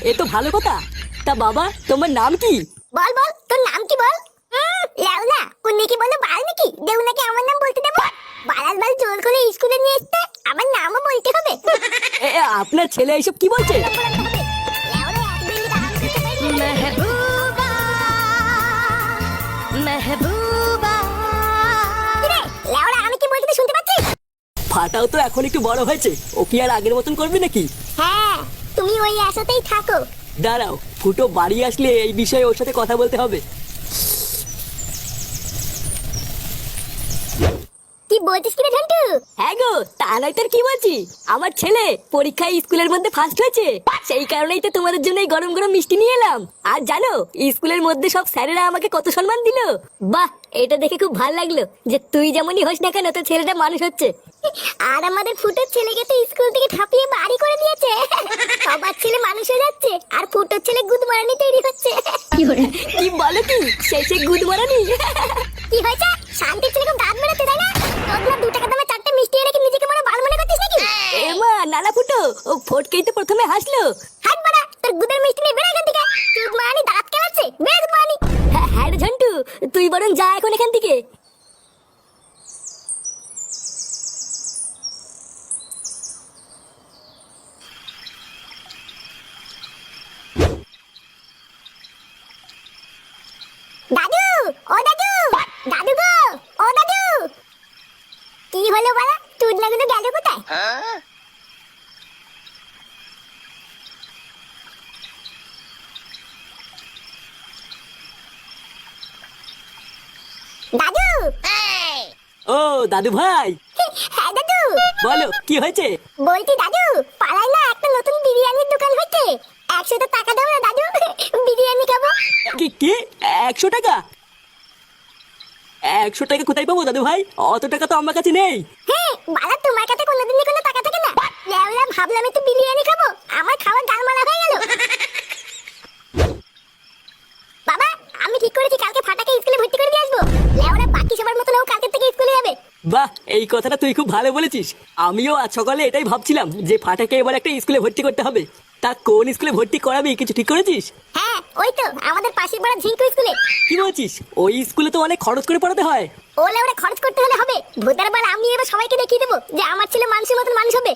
এ তো ভালো কথা। তা বাবা, তোমার নাম কি? বল বল, তোর নাম কি বল? লেওলা, উনি কি বলে বাল নাকি? দেউ নাকি আমার নাম বলতে দেবো? বালাল বাল জোর করে স্কুলে নিয়ে এসছে, আমার নামও বলতে হবে? আপনার ছেলে এইসব কি বলছে? লেওরা একদিন আরাম করতে পারি না। মেহবুবা মেহবুবা কিরে, লেওরা আমি কি বলতে শুনতে পাচ্ছিস? ফাটাও তো এখন একটু বড় হয়েছে, ও কি আর আগের মতন করবে নাকি? হ্যাঁ, তুমি ওই আশাতেই থাকো। দাঁড়াও, ফুটো বাড়ি আসলে এই বিষয়ে ওর সাথে কথা বলতে হবে। কি বলছিস কিরে ঝন্টু? হ্যাঁ গো, তা নয় তোর কি বলছি। আমার ছেলে পরীক্ষায় স্কুলের মধ্যে ফার্স্ট হয়েছে, সেই কারণেই তো তোমাদের জন্য এই গরম গরম মিষ্টি নিয়ে এলাম। আর জানো, স্কুলের মধ্যে সব স্যারেরা আমাকে কত সম্মান দিল। বাহ, এটা দেখে খুব ভালো লাগলো যে তুই যেমনই হোস না কেন, তোর ছেলেটা মানুষ হচ্ছে। আর আমাদের ফুটোর ছেলেকে তো স্কুল থেকে ঠাপিয়ে বাড়ি করে দিয়েছে। সবার ছেলে মানুষ হয়ে যাচ্ছে, আর ফুটোর ছেলে গুদমারানি তৈরি হচ্ছে। কি বলো কি? শেষে গুদ মারানি? কি হয়েছে? শান্তির ছেলে খুব দাঁত বেরোচ্ছে, তাই না? তোর 2 টাকা দামে 4টা মিষ্টি এনে কি নিজেকে মনে ভালো মনে করছিস নাকি? এমা নানা ফুটো, ও ফটকেই তো প্রথমে হাসলো। হাট বাড়া, তোর গুদের মিষ্টি নিয়ে বেরো এখান থেকে। গুদমারানি দাঁত কেলাচ্ছে, বেরো গুদমারানি। হ্যাঁ রে ঝন্টু, তুই বরং যা এখন এখান থেকে। দাদু, ও দাদু, দাদু গো, ও দাদু। কি হলো বাড়া, চুদনা গুলো গেল কোথায়? দাদু, ও দাদু ভাই, হ্যাঁ দাদু। বলো কি হয়েছে? বলছি দাদু, পাড়ায় না একটা নতুন বিরিয়ানির দোকান হয়েছে। 100 টাকা দাও না দাদু, বিরিয়ানি খাবো। কি কি 100 টাকা? 100 টাকা কোথায় পাবো দাদু ভাই? অত টাকা তো আমার কাছে নেই। হ্যাঁ বাড়া, তোমার কাছে কোনোদিনই কোনো টাকা থাকে না? লেওলা, ভাবলাম একটু বিরিয়ানি খাবো, আমার খাওয়ার গালমালা হয়ে গেল। বাবা, আমি ঠিক করেছি কালকে ফাটাকে স্কুলে ভর্তি করে দিয়ে আসবো। লেওরা বাকি সবার মতন ও কালকে থেকে স্কুলে যাবে। বাহ, এই কথাটা তুই খুব ভালো বলেছিস। আমিও আজ সকালে এটাই ভাবছিলাম যে ফাটাকে এবার একটা স্কুলে ভর্তি করতে হবে। তা কোন স্কুলে ভর্তি করাবি, কিছু ঠিক করেছিস? হ্যাঁ, ওই তো আমাদের পাশের পাড়া ঝিঙ্কু স্কুলে। কি বলছিস? ওই স্কুলে তো অনেক খরচ করে পড়াতে হয়। ও লেওরা খরচ করতে হলে হবে, ভোটার বার আমি এবার সবাইকে দেখিয়ে দেবো যে আমার ছেলে মানুষের মতন মানুষ হবে।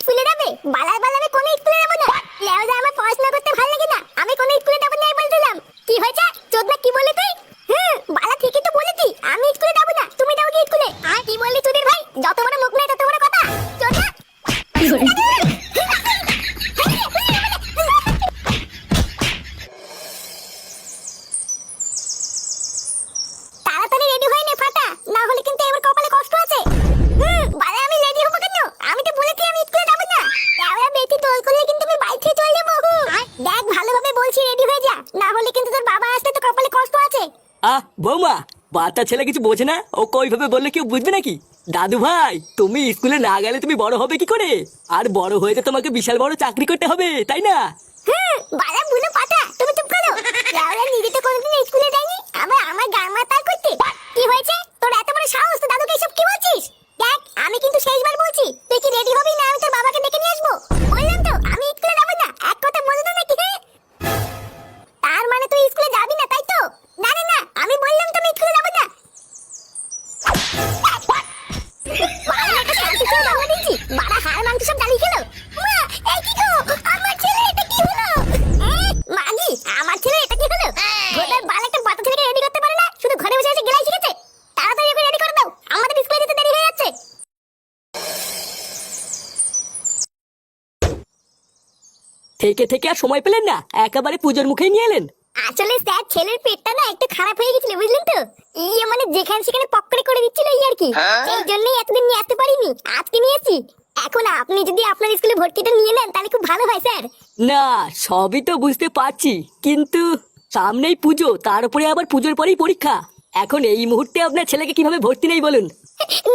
স্কুলে যাবে বালায় বালাবে, কোনো স্কুলে যাবো না। লেওরা, আমার পড়াশোনা করতে ভালো লাগে না, আমি কোনো স্কুলে যাবো না বলছিলাম। কি হয়েছে চোদনা, কি বললি তুই? বালা ঠিকই তো বলেছি, আমি স্কুলে যাবো না, তুমি যাও কি স্কুলে? আর কি বললি তোদের ভাই? যত বড় মুখ নেই তত বড় কথা। চোদনা, তাড়াতাড়ি রেডি হয়ে নে ফাটা, না হলে কিন্তু এবার কপালে কষ্ট আছে। বারে আমি রেডি হবো কেন? আমি তো বলেছি আমি স্কুলে যাবো না। লেওরা বেটি, তোর কোলে কিন্তু আমি বাইক থেকে চলে যাবো। দেখ ভালোভাবে বলছি, রেডি হয়ে যা, না হলে কিন্তু তোর বাবা আসতে তো কপালে কষ্ট আছে। বৌমা, বাচ্চা ছেলে কিছু বোঝে না, ও ওইভাবে বললে কেউ বুঝবে নাকি? দাদু ভাই, তুমি স্কুলে না গেলে তুমি বড় হবে কি করে? আর বড় হয়ে তো তোমাকে বিশাল বড় চাকরি করতে হবে, তাই না? বারা বুলো পাতা, তুমি চুপ করো। লেওরা নিজে তো কোনোদিন স্কুলে যায়নি, আবার আমার গার্মা তার করতে। কি হয়েছে তোর এত বড় সাহস? তো দাদুকে এসব কি বলছিস? দেখ, আমি কিন্তু শেষবার বলছি, তুই কি রেডি হবি না আমি তোর বাবাকে ডেকে নিয়ে আসবো? বললাম তো আমি স্কুলে যাবো না, এক কথা বলে দাও নাকি? তার মানে তুই স্কুলে যাবি না, তাই তো? না না না, আমি বললাম তো আমি স্কুলে যাবো না। বাড়া একটা শান্তি ছিল জন্ম দিয়েছি, বাড়া হাড় মাংস সব জ্বালিয়ে খেলো। মা, এই কি গো, আমার ছেলে এটা কি হলো? মাগি, আমার ছেলে এটা কি হলো? ভোটার বাল একটা বাচ্চা ছেলেকে রেডি করতে পারে না, শুধু ঘরে বসে বসে গেলাই শিখেছে। তাড়াতাড়ি ওকে রেডি করে দাও, আমাদের স্কুলে যেতে দেরি হয়ে যাচ্ছে। থেকে থেকে আর সময় পেলেন না, একেবারে পুজোর মুখেই নিয়ে এলেন। আসলে স্যার, ছেলের পেটটা না একটু খারাপ হয়ে গেছিল, বুঝলেন তো? ইয়ে মানে যেখানে সেখানে পকড়ে করে দিচ্ছিল এই আর কি। এই জন্যই এতদিন নিয়ে আসতে পারিনি, আজকে নিয়েছি। এখন আপনি যদি আপনার স্কুলে ভর্তিটা নিয়ে নেন তাহলে খুব ভালো হয় স্যার। না, সবই তো বুঝতে পারছি, কিন্তু সামনেই পুজো, তার উপরে আবার পুজোর পরেই পরীক্ষা। এখন এই মুহূর্তে আপনার ছেলেকে কিভাবে ভর্তি নেই বলুন?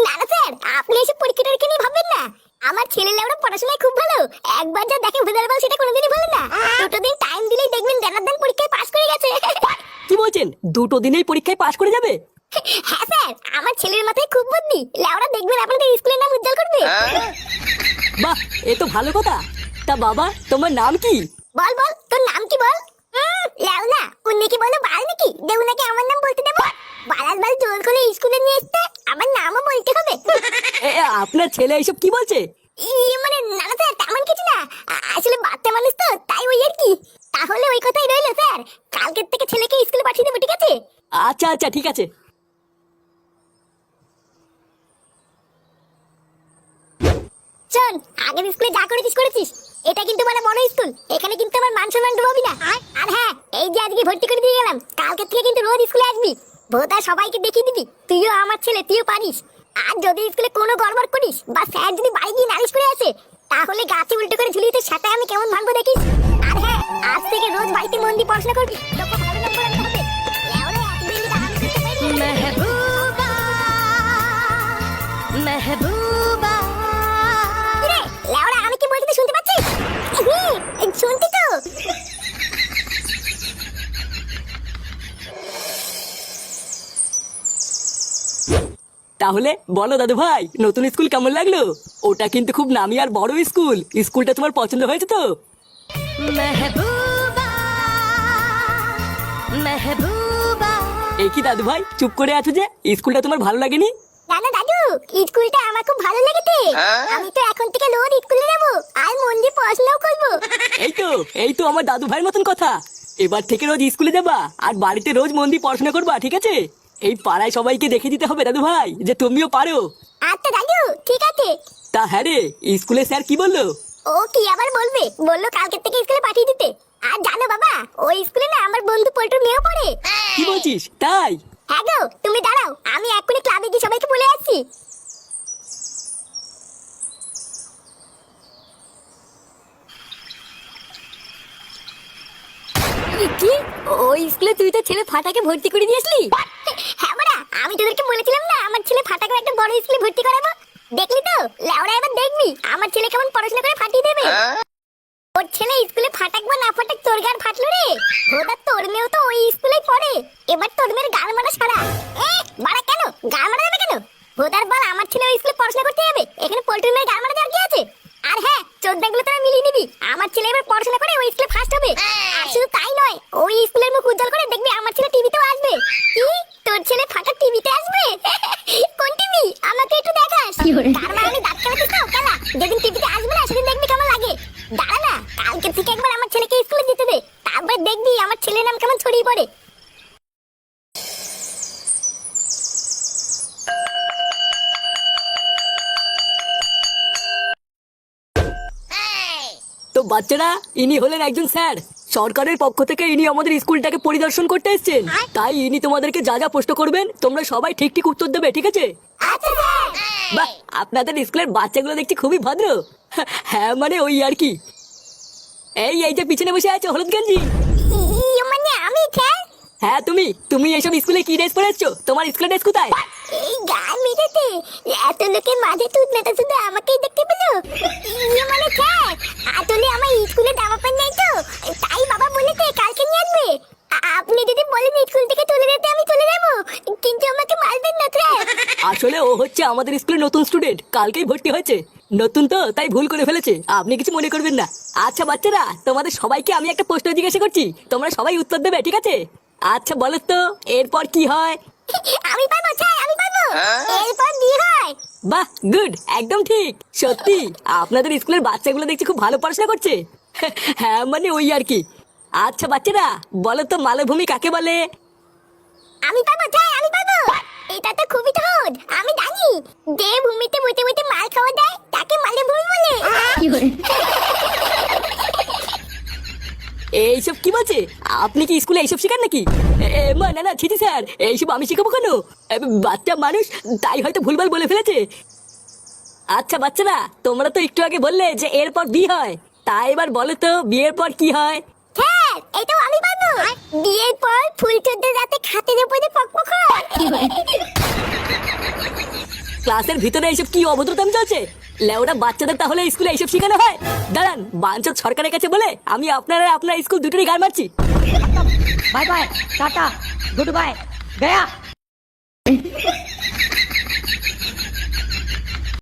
না না স্যার, আপনি এসব পরীক্ষাটা নিয়ে ভাববেন না। আমার ছেলে লেওরা পড়াশোনায় খুব ভালো, একবার যা দেখে ভেদার বল সেটা কোনোদিনই বলে না। দুটো দিন টাইম দিলেই দেখবেন জানার পরীক্ষায় পাশ করে গেছে। কি বলছেন? 2 দিনেই পরীক্ষায় পাশ করে যাবে? হ্যাঁ স্যার, আমার ছেলের মাথায় খুব বুদ্ধি, লেওরা দেখবেন আপনাদের স্কুলের নাম উজ্জ্বল করবে। বাহ, এ তো ভালো কথা। তা বাবা, তোমার নাম কি? বল বল, তোর নাম কি বল? লেওনা, উনি কি বলো বাল নাকি? দেউ নাকি আমার নাম বলতে দেবো? বালার বাল জোর করে স্কুলে নিয়ে এসতে আমার নামও বলতে হবে? আপনার ছেলে এইসব কি বলছে? মানে না না স্যার, তেমন কিছু না। আসলে বাচ্চা মানুষ তো, তাই ওই আর কি। তাহলে ওই কথাই রইলো স্যার, কালকের থেকে ছেলেকে স্কুলে পাঠিয়ে দেবো, ঠিক আছে? আচ্ছা আচ্ছা ঠিক আছে। শোন, আগের স্কুলে যা করেছিস করেছিস, এটা কিন্তু মানে বড় স্কুল, এখানে কিন্তু আমার মান সম্মান ডুবাবি না। আর হ্যাঁ, এই যে আজকে ভর্তি করে দিয়ে গেলাম, কালকের থেকে কিন্তু রোজ স্কুলে আসবি। ভোতা সবাইকে দেখিয়ে দিবি তুইও আমার ছেলে, তুইও পারিস। আর যদি স্কুলে কোনো গড়বড় করিস বা স্যার যদি বাড়ি গিয়ে নালিশ করে আসে, তাহলে গাছে উল্টো করে ঝুলিয়ে তোর সাথে আমি কেমন ভাঙবো দেখিস। আর হ্যাঁ, আজ থেকে রোজ বাড়িতে মন দিয়ে পড়াশোনা করবি, তোকে ভালো নম্বর আনতে হবে। লেওরে এতদিন যেটা আমি করতে পারিনি। মেহবুবা মেহবুবা কিরে, লেওরা আমি কি বলছি তুই শুনতে পাচ্ছিস? শুনতি তো? তাহলে বলো দাদু ভাই, নতুন স্কুল কেমন লাগলো? ওটা কিন্তু খুব নামি আর বড় স্কুল। স্কুলটা তোমার পছন্দ হয়েছে তো? মেহবুবা মেহবুবা এ কি দাদু ভাই, চুপ করে আছো যে? স্কুলটা তোমার ভালো লাগেনি? না না দাদু, স্কুলটা আমার খুব ভালো লেগেছে। আমি তো এখন থেকে রোজ স্কুলে যাবো আর মন দিয়ে পড়াশোনাও করবো। এই তো আমার দাদু ভাইয়ের মতন কথা। এবার থেকে রোজ স্কুলে যাবা আর বাড়িতে রোজ মন দিয়ে পড়াশোনা করবা, ঠিক আছে? এই পাড়ায় সবাইকে দেখে দিতে হবে দাদু ভাই যে তুমিও পারো। আচ্ছা দাদু, ঠিক আছে। তা হ্যাঁ রে, স্কুলে স্যার কি বললো? ও কি আবার বলবে, বললো কালকের থেকে স্কুলে পাঠিয়ে দিতে। আর জানো বাবা, ওই স্কুলে না আমার বন্ধু পল্টুর মেয়েও পড়ে। কি বলছিস, তাই? হ্যাঁ গো, তুমি দাঁড়াও, আমি এক্ষুনি ক্লাবে গিয়ে সবাইকে বলে আসছি। কি, ওই স্কুলে তুই তো ছেলে ফাটাকে ভর্তি করে দিয়েছিলি? হ্যাঁ বড়া, আমি তোদেরকে বলেছিলাম না আমার ছেলে ফাটাকে একটা বড় স্কুলে ভর্তি করাবো। দেখলি তো, লেওরা এবার দেখবি আমার ছেলে কেমন পড়াশোনা করে ফাটিয়ে দেবে। ওর ছেলে স্কুলে ফাটাক বা না ফাটাক, তোর গান ফাটলো রে। ভোদা, তোর মেয়েও তো ওই স্কুলেই পড়ে। এবার তোর মেয়ের গান মারা সারা। বাড়া কেন গান মারা যাবে কেন? ভোদার বল, আমার ছেলে ওই স্কুলে পড়াশোনা করতে যাবে, এখানে পল্টুর মেয়ের গান মারা যাওয়ার কি আছে? আর হ্যাঁ, চোদ্দাগুলো তোরা মিলিয়ে নিবি, আমার ছেলে এবার পড়াশোনা করে ওই স্কুলে ফার্স্ট হবে। আর শুধু তাই নয়, ওই স্কুলের মুখ উজ্জ্বল করে দেখবি আমার ছেলে টিভিতেও আসবে। কি, তোর ছেলে ফাটা টিভিতে আসবে? কোন টিভি, আমাকে একটু দেখাস। তার মানে আমি দাঁত কালাচ্ছিস তো কালা, যেদিন টিভিতে আসবে না সেদিন দেখবি কেমন লাগে। দাঁড়া না, কালকে থেকে একবার আমার ছেলেকে স্কুলে যেতে দে, তারপর দেখবি আমার ছেলের নাম কেমন ছড়িয়ে পড়ে। তো বাচ্চারা, ইনি হলেন একজন স্যার। সরকারের পক্ষ থেকে ইনি আমাদের স্কুলটাকে পরিদর্শন করতে এসেছেন। তাই ইনি তোমাদেরকে যা যা প্রশ্ন করবেন তোমরা সবাই ঠিক ঠিক উত্তর দেবে, ঠিক আছে? আচ্ছা স্যার। বাহ, আপনাদের স্কুলের বাচ্চাগুলো দেখছি খুবই ভদ্র। হ্যাঁ মানে ওই আর কি। এই যে পিছনে বসে আছো হলুদ গেঞ্জি। মানে আমি স্যার? হ্যাঁ তুমি এইসব স্কুলে কি ড্রেস পরে এসছো? তোমার স্কুলের ড্রেস কোথায়? এই গান মেটাতে এত লোকের মাঝে তুতলাটা শুধু আমাকেই দেখতে পেলো। মানে স্যার, আসলে আমার স্কুলে জামা প্যান্ট নেই তো, তাই বাবা বলেছে কালকে নিয়ে আসবে। আপনি যদি বলেন স্কুল থেকে চলে যেতে আমি চলে যাবো, কিন্তু আমাকে মারবেন না স্যার। আসলে ও হচ্ছে আমাদের স্কুলের নতুন স্টুডেন্ট, কালকেই ভর্তি হয়েছে। নতুন তো তাই ভুল করে ফেলেছে, আপনি কিছু মনে করবেন না। আচ্ছা বাচ্চারা, তোমাদের সবাইকে আমি একটা প্রশ্ন জিজ্ঞাসা করছি, তোমরা সবাই উত্তর দেবে, ঠিক আছে? আচ্ছা বলো তো, এরপর কি হয়? আমি পারবো স্যার, আমি পারবো। এরপর বিয়ে হয়। বাহ, গুড, একদম ঠিক। সত্যি আপনাদের স্কুলের বাচ্চাগুলো দেখছি খুব ভালো পড়াশোনা করছে। হ্যাঁ মানে ওই আর কি। আচ্ছা বাচ্চারা, বলো তো মালভূমি কাকে বলে? আমি পারবো স্যার, আমি পারবো। এটা তো খুবই সহজ, আমি জানি। যে ভূমিতে বইতে বইতে মাল খাওয়া যায় তাকে মালভূমি বলে। এইসব কি বলছে? আপনি কি স্কুলে এইসব শেখান নাকি? না ছিটি স্যার, এইসব আমি শিখাবো কেন? বাচ্চা মানুষ, তাই হয়তো ভুলভাল বলে ফেলেছে। আচ্ছা বাচ্চারা, তোমরা তো একটু আগে বললে যে এরপর বিয়ে হয়, তাই এবার বলো তো বিয়ের পর কি হয়? স্যার, এটাও আমি পারবো। বিয়ের পর ফুলচোদ্দের রাতে খাটের উপরে পকপক হয়। ক্লাসের ভিতরে এইসব কি অভদ্রতাম চলছে? লেওরা বাচ্চাদের তাহলে স্কুলে এইসব শেখানো হয়? দাঁড়ান, বাঞ্চত সরকারের কাছে বলে আমি আপনার স্কুল দুটোরই গান মারছি। Bye bye tata good bye गया